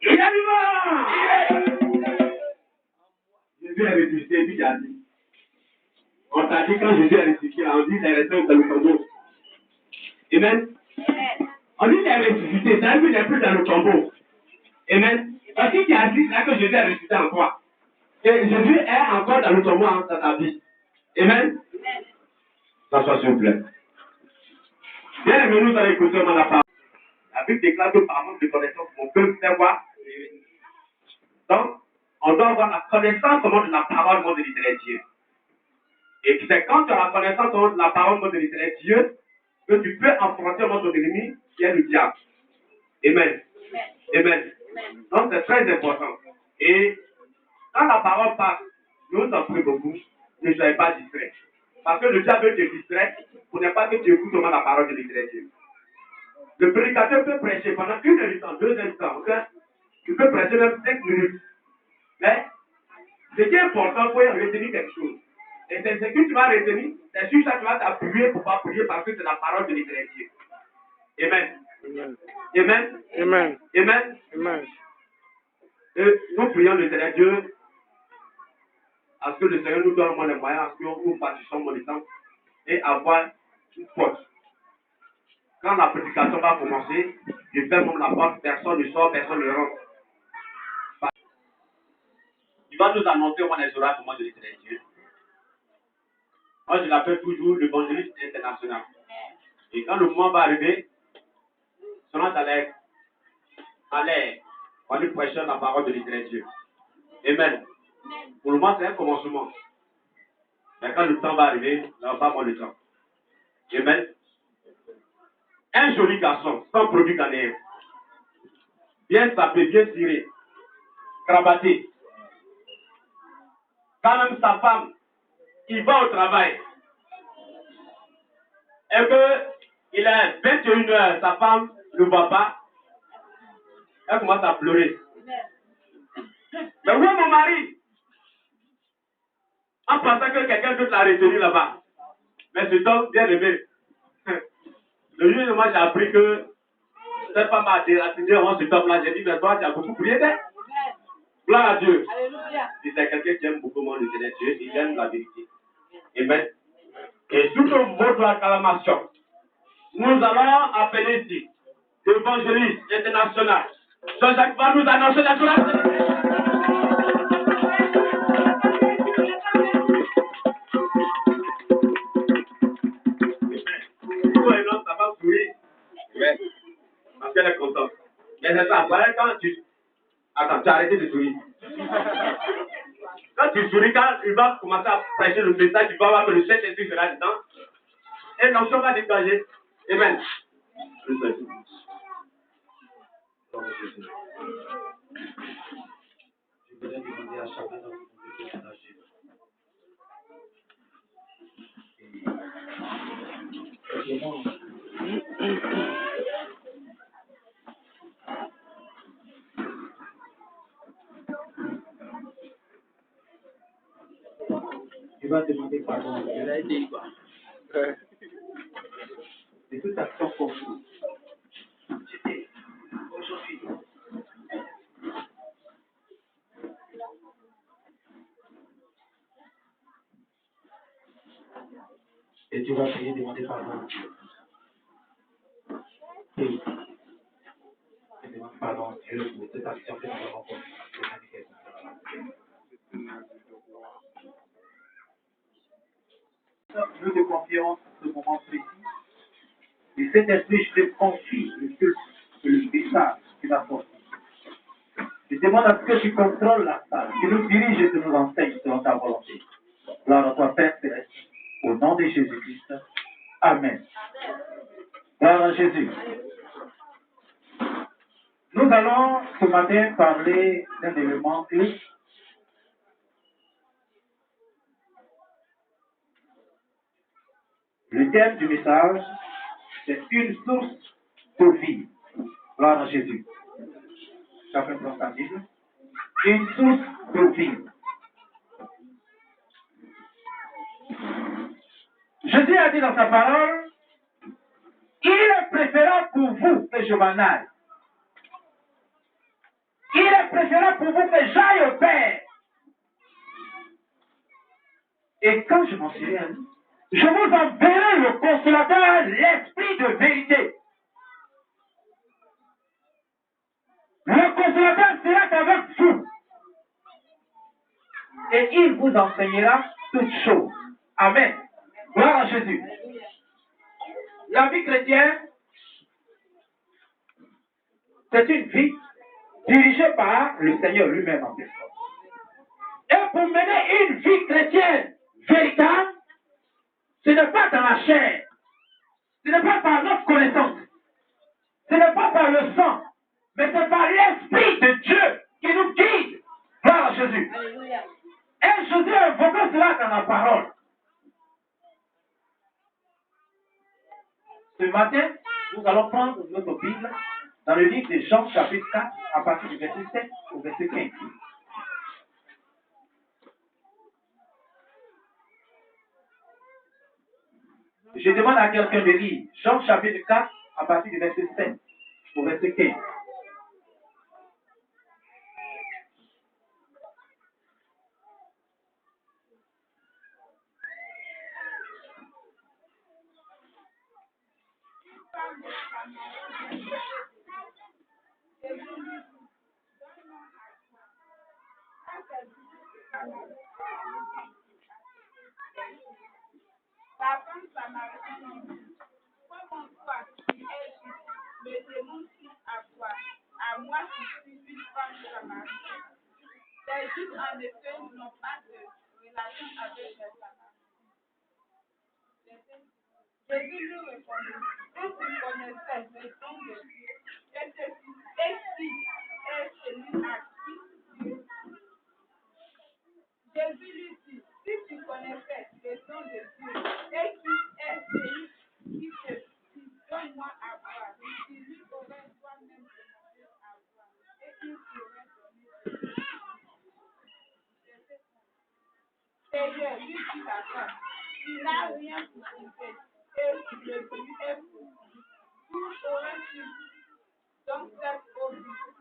Il est vivant. Jésus est ressuscité, puis il a dit. On t'a dit quand Jésus est ressuscité, on dit qu'il est resté dans le tombeau. Amen. On dit qu'il est ressuscité, ça veut dire qu'il n'est plus dans le tombeau. Amen. Parce qu'il a dit là que Jésus est ressuscité en toi. Et Jésus est encore dans le tombeau dans ta vie. Amen. S'assois s'il vous plaît. Bien aimé, nous allons écouter la parole. La Bible déclare que par manque de connaissance, mon peuple fait quoi? Donc, on doit avoir la connaissance de la parole de l'Éternel Dieu. Et c'est quand tu as la connaissance de la parole de l'Éternel Dieu que tu peux affronter ton ennemi qui est le diable. Amen. Amen. Donc c'est très important. Et quand la parole passe, nous en prie beaucoup, ne soyez pas distraits. Parce que le diable te distrait pour ne pas que tu écoutes seulement la parole de l'Éternel Dieu. Le prédicateur peut prêcher pendant 1 heure de temps, 2 heures de temps, ok? Tu peux prêcher même 5 minutes. Mais ce qui est important, il faut retenir quelque chose. Et c'est ce que tu vas retenir, c'est sur ça que tu vas t'appuyer pour ne pas prier parce que c'est la parole de l'Éternel Dieu. Amen. Amen. Amen. Amen. Amen. Amen. Et nous prions l'Éternel Dieu à ce que le Seigneur nous donne les moyens, à ce que nous participons mon temps et avoir une porte. Quand la prédication va commencer, je ferme même la porte, personne ne sort, personne ne rentre. Il va nous annoncer comment les oracles de l'Éternel Dieu. Moi, je l'appelle toujours l'évangéliste international. Et quand le moment va arriver, selon allez, on lui prêcher la parole de l'Éternel Dieu. Amen. Pour le moment, c'est un commencement. Mais quand le temps va arriver, là, on va avoir le temps. Amen. Un joli garçon, sans produit canéen. Bien sapé, bien tiré, cravaté. Quand même sa femme, il va au travail. Et qu'il est 21 heures, sa femme ne voit pas. Elle commence à pleurer. Mais où est mon mari? En pensant que quelqu'un d'autre l'a retenu là-bas. Mais cet homme, bien aimé. Le jour où moi j'ai appris que cette femme a attiré cet homme-là, j'ai dit, mais toi, tu as beaucoup prié d'elle. Gloire à Dieu. Alléluia. Et c'est quelqu'un qui aime beaucoup l'Éternel Dieu, il aime la vérité. Amen. Et sous le mot de l'acclamation, nous allons appeler ici l'évangéliste international. Jean-Jacques va nous annoncer la gloire de Dieu. Ça va sourire. Ouais. Parce qu'elle est contente. Mais c'est ça, voilà quand tu. Attends, tu as arrêté de sourire. Quand tu souris, quand il va commencer à prêcher le message, tu vas voir que le Saint-Esprit sera dedans. Et l'onction va dégager. Amen. Je voudrais demander à chacun d'entre nous de partager. Tu vas demander pardon. Je l'ai dit quoi. De toute action confuse. C'était aujourd'hui. Et tu vas prier, demander pardon. Oui. Et demande pardon à Dieu pour cette action que nous avons commise. Nous te confions ce moment précis. Et cet esprit, je te confie le culte et le message qui va sortir. Je demande à ce que tu contrôles la salle, que nous diriges et que nous enseignes selon ta volonté. Gloire à toi, Père Céleste, au nom de Jésus-Christ. Amen. Gloire à Jésus. Nous allons ce matin parler d'un élément clé. Le thème du message, c'est une source de vie. Gloire à Jésus. Chacun prend sa Bible. Une source de vie. Jésus a dit dans sa parole, il est préférable pour vous que je m'en aille. Il est préférable pour vous que j'aille au Père. Et quand je m'en serai allé, je vous enverrai le consolateur, l'esprit de vérité. Le consolateur sera avec vous. Et il vous enseignera toutes choses. Amen. Gloire à Jésus. La vie chrétienne, c'est une vie dirigée par le Seigneur lui-même en personne. Et pour mener une vie chrétienne véritable, ce n'est pas dans la chair, ce n'est pas par notre connaissance, ce n'est pas par le sang, mais c'est par l'Esprit de Dieu qui nous guide. Gloire à Jésus. Alléluia. Et Jésus a invoqué cela dans la parole. Ce matin, nous allons prendre notre Bible dans le livre de Jean, chapitre 4, à partir du verset 7 au verset 15. Je demande à quelqu'un de lire Jean, chapitre 4, à partir du verset 7 au verset 15. La femme samaritaine dit, comment toi qui es juif, me demandes-tu à toi, à moi qui suis une femme samaritaine? Les Juifs en effet n'ont pas de relation avec les Samaritains. Jésus lui répondit, si tu connaissais le don de Dieu, et qui est celui à qui Dieu. Jésus lui dit, si tu connaissais le don de Dieu, et qui est celui qui te dit, donne-moi à boire, tu lui aurais toi-même demandé à boire, et il t'aurait donné. Seigneur, lui dit la femme, tu n'as rien pour trouver, et le but est pour lui. Où aurais-tu donc cette eau vive?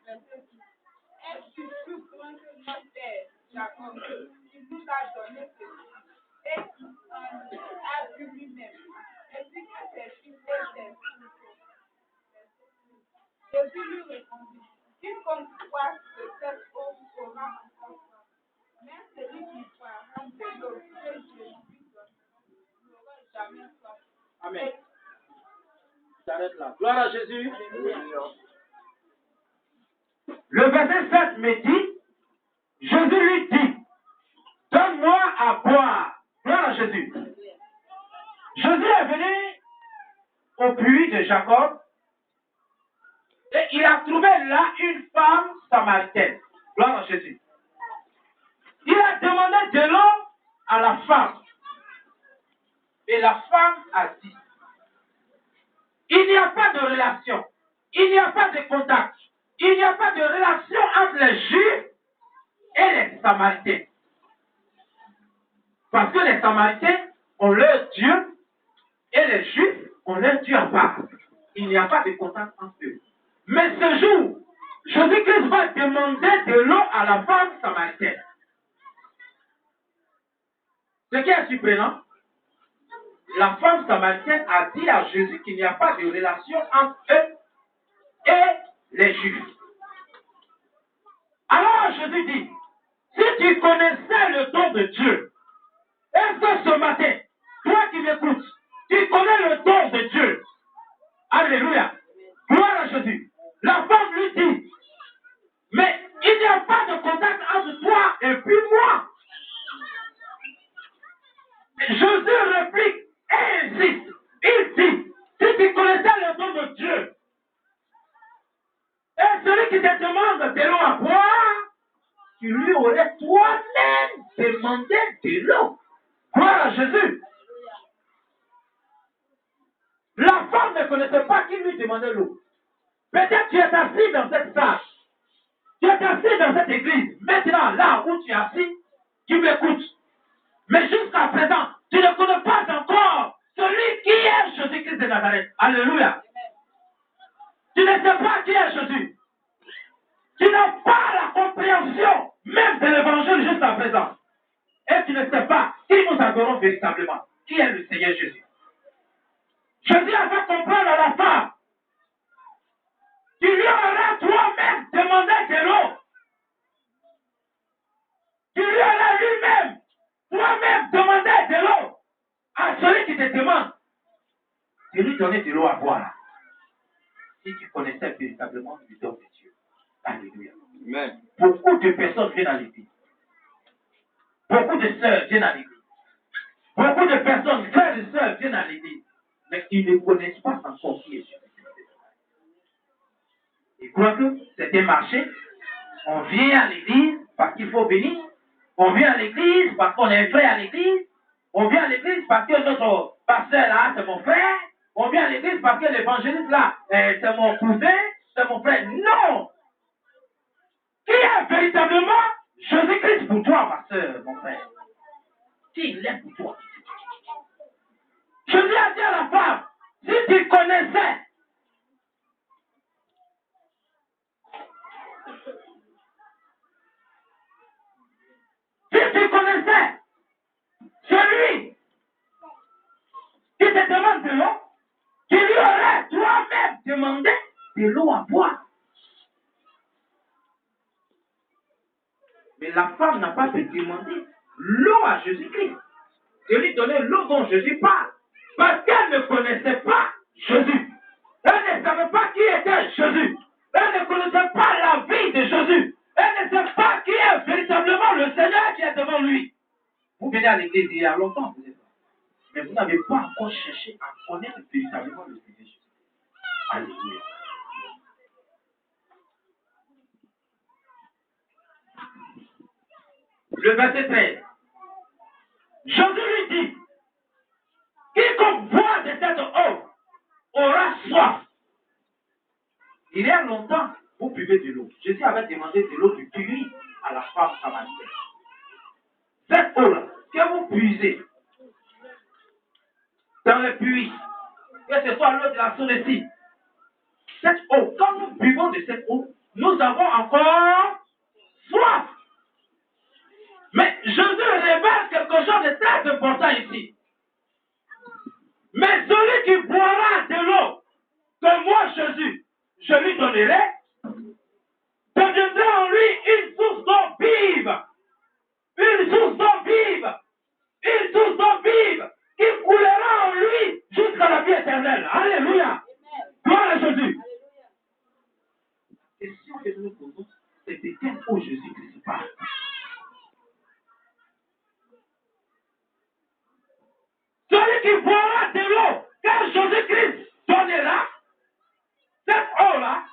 Est-ce que tu prends notre père, Jacob, qui nous a donné ceci, et qui a vu lui-même, et puis que ses fils et ses filles. Jésus lui répondit, quiconque boit de cette eau aura encore soif, mais celui qui boira de l'eau que je lui donne n'aura jamais soif. Amen. S'arrête là. Gloire à Jésus. Le verset 7 me dit, Jésus lui dit, donne-moi à boire. Gloire à Jésus. Jésus est venu au puits de Jacob et il a trouvé là une femme samaritaine. Gloire à Jésus. Il a demandé de l'eau à la femme. Et la femme a dit, il n'y a pas de relation, il n'y a pas de contact, il n'y a pas de relation entre les Juifs et les Samaritains. Parce que les Samaritains ont leur Dieu et les Juifs ont leur Dieu à part. Il n'y a pas de contact entre eux. Mais ce jour, Jésus-Christ va demander de l'eau à la femme samaritaine. Ce qui est surprenant, la femme samaritaine a dit à Jésus qu'il n'y a pas de relation entre eux et les Juifs. Alors Jésus dit, si tu connaissais le don de Dieu, est-ce que ce matin, toi qui m'écoutes, tu connais le don de Dieu? Alléluia. Gloire à Jésus. La femme lui dit, mais il n'y a pas de contact entre toi et puis moi. Jésus réplique et insiste. Il dit, si tu connaissais le don de Dieu, et celui qui te demande de l'eau à boire, tu lui aurais toi-même demandé de l'eau. Gloire à Jésus. La femme ne connaissait pas qui lui demandait l'eau. Peut-être tu es assis dans cette salle. Tu es assis dans cette église. Maintenant, là où tu es assis, tu m'écoutes. Mais jusqu'à présent, tu ne connais pas encore celui qui est Jésus-Christ de Nazareth. Alléluia. Tu ne sais pas qui est Jésus. Tu ne n'as pas la compréhension même de l'évangile jusqu'à présent, et tu ne sais pas qui nous adorons véritablement, qui est le Seigneur Jésus. Jésus a fait comprendre à la femme, tu lui auras toi-même demandé de l'eau. Tu lui auras lui-même, toi-même demandé de l'eau à celui qui te demande de lui donner de l'eau à boire. Si tu connaissais véritablement le don de Dieu. Alléluia. Amen. Beaucoup de personnes viennent à l'église. Beaucoup de sœurs viennent à l'église. Beaucoup de personnes, frères et sœurs, viennent à l'église. Mais ils ne connaissent pas encore qui est Jésus. Ils croient que c'est un marché. On vient à l'église parce qu'il faut venir. On vient à l'église parce qu'on est frère à l'église. On vient à l'église parce que notre pasteur là, c'est mon frère. On vient à l'église parce que l'évangéliste là, c'est mon cousin, c'est mon frère. Non! Qui est véritablement Jésus-Christ pour toi, ma soeur, mon frère? Qui il est pour toi? Jésus a dit à la femme, si tu connaissais, celui qui te demande de l'eau, tu lui aurais toi-même demandé de l'eau à boire. Mais la femme n'a pas pu demander l'eau à Jésus-Christ, de lui donner l'eau dont Jésus parle, parce qu'elle ne connaissait pas Jésus. Elle ne savait pas qui était Jésus. Elle ne connaissait pas la vie de Jésus. Elle ne sait pas qui est véritablement le Seigneur qui est devant lui. Vous venez à l'église il y a longtemps, mais vous n'avez pas encore cherché à connaître véritablement le Seigneur Jésus. Alléluia. Le verset 13. Jésus lui dit, quiconque boit de cette eau aura soif. Il y a longtemps, vous buvez de l'eau. Jésus avait demandé de l'eau du puits à la femme samaritaine. Cette eau-là, que vous puisez dans le puits, que ce soit l'eau de la Sonétie, cette eau, quand nous buvons de cette eau, nous avons encore soif. Mais Jésus révèle quelque chose de très important ici. Mais celui qui boira de l'eau que moi, Jésus, je lui donnerai, deviendra en lui une source d'eau vive. Une source d'eau vive. Une source d'eau vive qui coulera en lui jusqu'à la vie éternelle. Alléluia. Gloire à Jésus. Et si on devait nous poser, c'est de quelle eau Jésus-Christ parle? Celui qui boira de l'eau que Jésus-Christ donnera, cette eau-là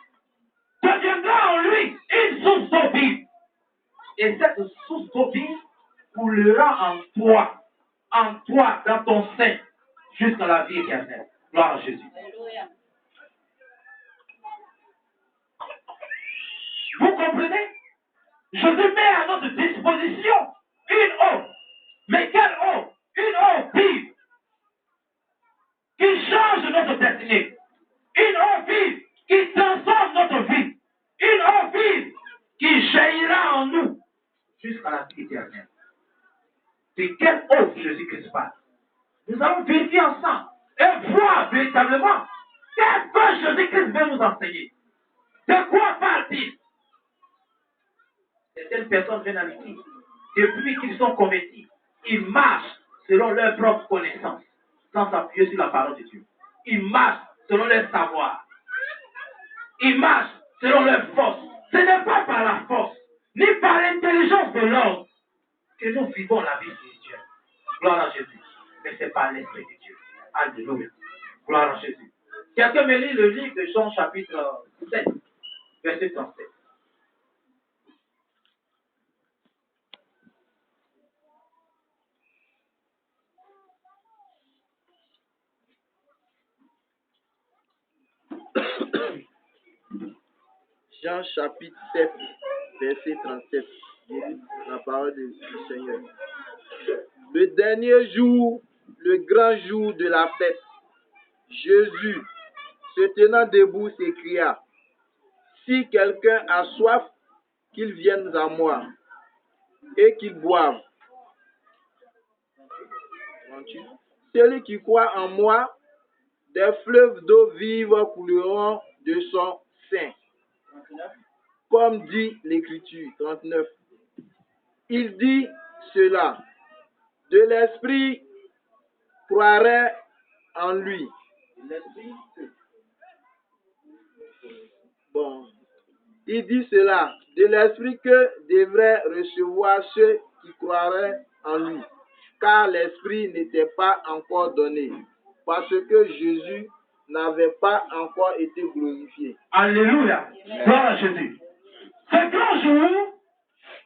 deviendra en lui une source d'eau vive. Et cette source d'eau vive coulera en toi, dans ton sein, jusqu'à la vie éternelle. Gloire à Jésus. Alléluia. Vous comprenez? Jésus met à notre disposition une eau. Mais quelle eau? Une eau vive qui change notre destinée. Une eau vive qui transforme notre vie. Une eau vive qui jaillira en nous jusqu'à la vie éternelle. C'est quelle eau Jésus-Christ parle? Nous allons vérifier ensemble et voir véritablement qu'est-ce que Jésus-Christ veut nous enseigner. De quoi parle-t-il? Certaines personnes viennent à l'église. Depuis qu'ils sont convertis, ils marchent selon leur propre connaissance, sans s'appuyer sur la parole de Dieu. Ils marchent selon leur savoir. Ils marchent selon leur force. Ce n'est pas par la force, ni par l'intelligence de l'homme que nous vivons la vie spirituelle. Gloire à Jésus. Mais c'est par l'Esprit de Dieu. Alléluia. Gloire à Jésus. Quelqu'un me lit le livre de Jean chapitre 7, verset 37. Jean chapitre 7, verset 37. La parole du Seigneur. Le dernier jour, le grand jour de la fête, Jésus, se tenant debout, s'écria, si quelqu'un a soif, qu'ils viennent à moi et qu'ils boivent. 38. Celui qui croit en moi, des fleuves d'eau vive couleront de son sein. Comme dit l'Écriture. 39. Il dit cela. De l'esprit croirait en lui. Bon. Il dit cela. De l'esprit que devraient recevoir ceux qui croiraient en lui. Car l'esprit n'était pas encore donné. Parce que Jésus n'avait pas encore été glorifié. Alléluia. Gloire à Jésus. Ce grand jour,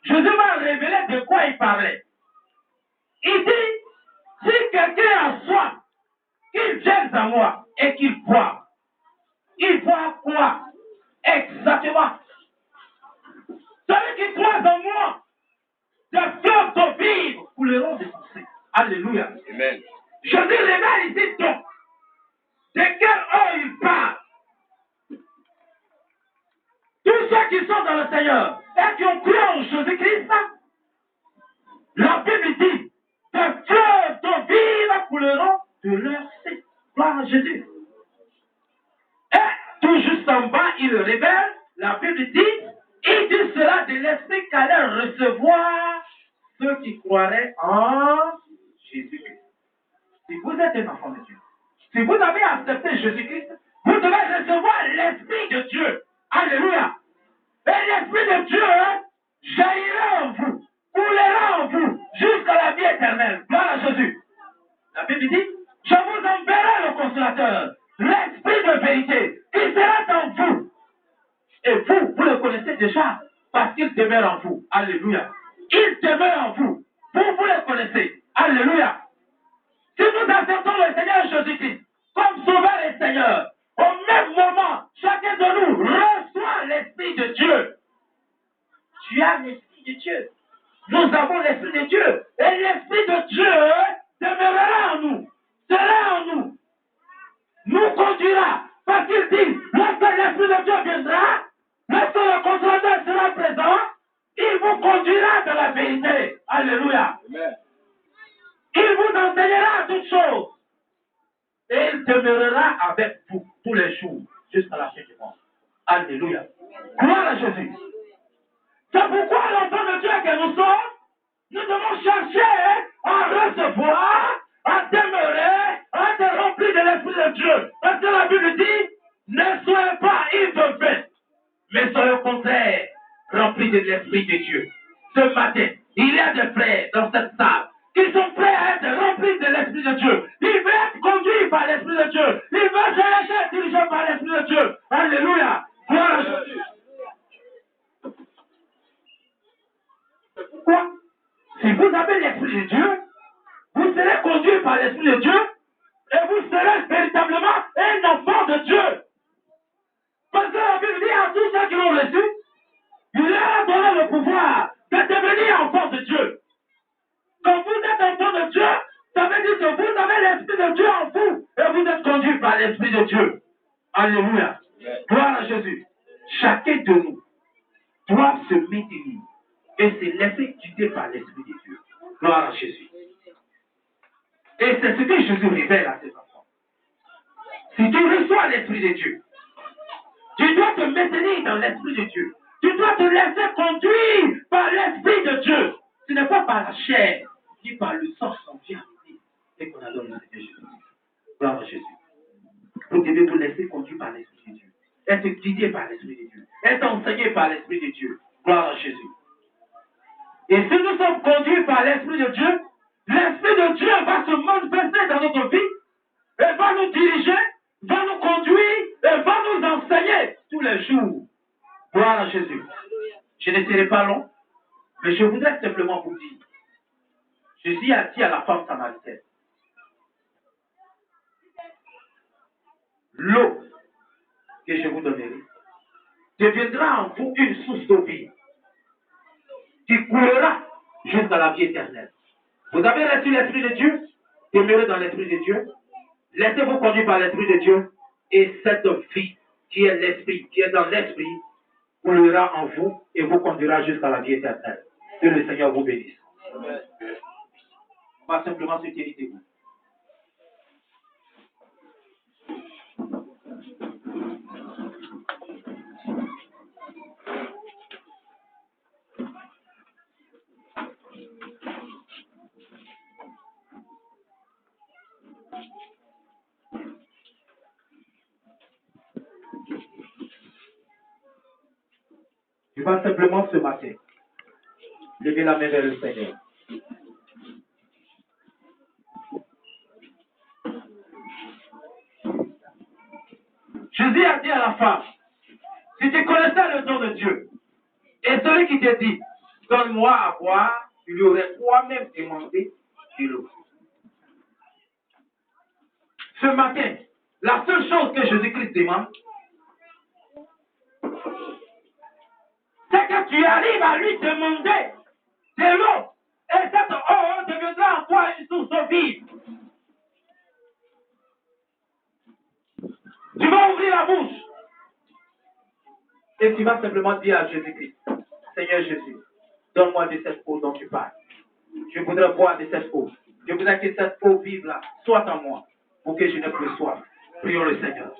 Jésus m'a révélé de quoi il parlait. Il dit, si quelqu'un a soif, qu'il vienne à moi et qu'il boive. Il boit quoi? Exactement. Celui qui croit en moi, des fleuves d'eau vive couleront de son sein. Alléluia. Amen. Jésus révèle ici donc de quelle eau il parle. Tous ceux qui sont dans le Seigneur et qui ont cru en Jésus-Christ, la Bible dit, des fleuves d'eau vive couleront de leur sein. Gloire à Jésus. Et tout juste en bas, il révèle, la Bible dit, il dit cela de l'esprit qu'allait recevoir ceux qui croiraient en Jésus-Christ. Si vous êtes un enfant de Dieu, si vous avez accepté Jésus-Christ, vous devez recevoir l'Esprit de Dieu. Alléluia. Et l'Esprit de Dieu jaillira en vous, coulera en vous, jusqu'à la vie éternelle. Gloire à Jésus. La Bible dit, je vous enverrai le consolateur, l'Esprit de vérité, qui sera en vous. Et vous, vous le connaissez déjà, parce qu'il demeure en vous. Alléluia. Il demeure en vous. Vous le connaissez. Alléluia. Si nous acceptons le Seigneur Jésus-Christ comme Sauveur et Seigneur, au même moment, chacun de nous reçoit l'Esprit de Dieu. Tu as l'Esprit de Dieu. Nous avons l'Esprit de Dieu. Et l'Esprit de Dieu demeurera en nous, sera en nous, nous conduira. Parce qu'il dit, lorsque l'Esprit de Dieu viendra, lorsque le consolateur sera présent, il vous conduira dans la vérité. Alléluia. Amen. Il vous enseignera toutes choses. Et il demeurera avec vous tous les jours, jusqu'à la fin du monde. Alléluia. Gloire à Jésus. C'est pourquoi l'enfant de Dieu que nous sommes, nous devons chercher à recevoir, à demeurer, à être remplis de l'Esprit de Dieu. Parce que la Bible dit, ne soyez pas ivres, mais soyez au contraire remplis de l'Esprit de Dieu. Ce matin, il y a des frères dans cette salle qui sont prêts à être remplis de l'Esprit de Dieu. Ils veulent être conduits par l'Esprit de Dieu. Ils veulent se laisser diriger par l'Esprit de Dieu. Alléluia. Gloire à Jésus. C'est pourquoi, si vous avez l'Esprit de Dieu, vous serez conduits par l'Esprit de Dieu et vous serez véritablement un enfant de Dieu. Parce que la Bible dit à tous ceux qui l'ont reçu, il leur a donné le pouvoir de devenir enfants de Dieu. Quand vous êtes enfant de Dieu, ça veut dire que vous avez l'Esprit de Dieu en vous et vous êtes conduits par l'Esprit de Dieu. Alléluia. Gloire à Jésus. Chacun de nous doit se maintenir et se laisser guider par l'Esprit de Dieu. Gloire à Jésus. Et c'est ce que Jésus révèle à ses enfants. Si tu reçois l'Esprit de Dieu, tu dois te maintenir dans l'Esprit de Dieu. Tu dois te laisser conduire par l'Esprit de Dieu. Ce n'est pas par la chair, ni par le sang qu'on vient et qu'on adore le Seigneur Jésus. Gloire à Jésus. Vous devez vous laisser conduire par l'Esprit de Dieu. Être guidé par l'Esprit de Dieu. Être enseigné par l'Esprit de Dieu. Gloire à Jésus. Et si nous sommes conduits par l'Esprit de Dieu, l'Esprit de Dieu va se manifester dans notre vie et va nous diriger, va nous conduire et va nous enseigner tous les jours. Gloire à Jésus. Je ne serai pas long, mais je voudrais simplement vous dire, Jésus a dit à la femme samaritaine, l'eau que je vous donnerai deviendra en vous une source d'eau vive qui coulera jusqu'à la vie éternelle. Vous avez reçu l'Esprit de Dieu, demeurez dans l'Esprit de Dieu, laissez-vous conduire par l'Esprit de Dieu, et cette vie qui est l'Esprit, qui est dans l'Esprit, coulera en vous et vous conduira jusqu'à la vie éternelle. Que le Seigneur vous bénisse. On va simplement se tenir debout. Tu vas simplement ce matin lever la main vers le Seigneur. Jésus a dit à la femme, si tu connaissais le don de Dieu, et celui qui te dit, donne-moi à boire, tu lui aurais toi-même demandé de l'eau. Ce matin, la seule chose que Jésus-Christ demande, c'est que tu arrives à lui demander de l'eau. Et cette eau deviendra en toi une source d'eau vive. Tu vas ouvrir la bouche. Et tu vas simplement dire à Jésus-Christ, Seigneur Jésus, donne-moi de cette eau dont tu parles. Je voudrais boire de cette eau. Je voudrais que cette eau vive là soit en moi pour que je n'ai plus soif. Prions le Seigneur.